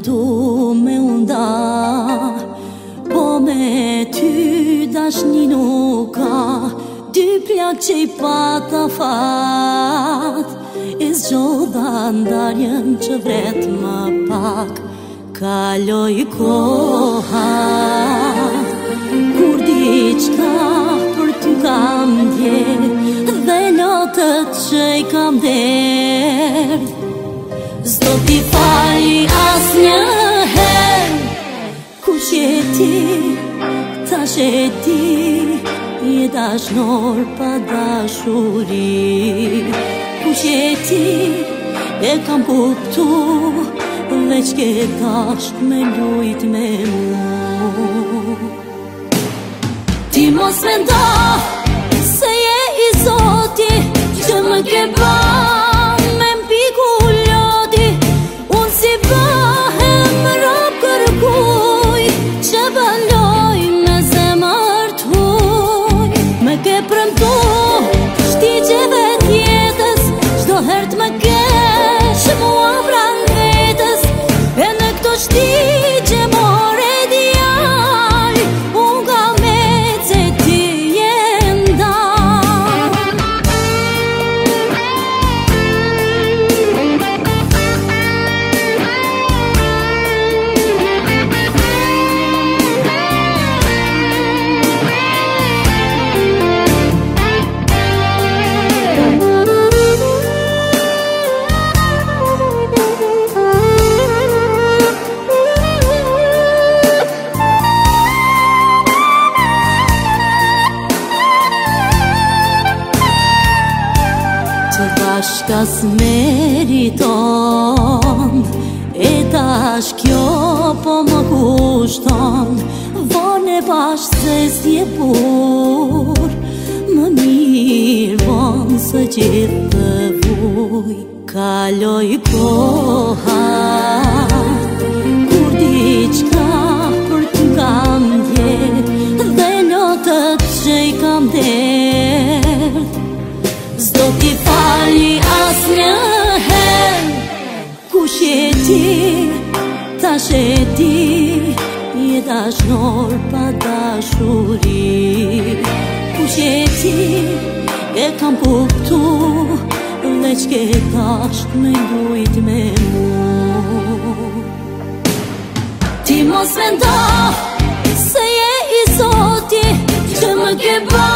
du me unda, po me ty dashni nuk ka. Dy plak që i pata fat, I zgjodha ndarjen që vret më pak. Kaloj koha, kur diçka për ty kam djerë, dhe lotët që I kam derdh. S'do t'i fali asnjëherë, kush je ti, tash e di, je dashnor pa dashuri. Kush je ti, e kam kuptu, veç ke dasht me lujt me mu. Ti mos mendo se je I Zoti që më ke ba me mpiku lodi. Unë si bëhem rob kërkuj, që bëlloj me zemër t'huj. Me ke premtu shtigjeve t'jetës, çdo her t'me kesh mua vran vetës. E në këto shtigje more djal, unë ka me që ti je ndal. Bashka s'meriton, e tash kjo po më kushton. Vone bashkë se s'je bur, më mirë von së gjithë të vuj. Kaloj koha, kur diçka për ty kam djerë, dhe lotët që I kam derdh. S'do t'i fali asnjëherë, kush je ti, tash e di, je dashnor pa dashuri. Kush je ti, e kam kuptu, veç ke dasht me lujt me mu. Ti mos mendo se je I Zoti që më ke ba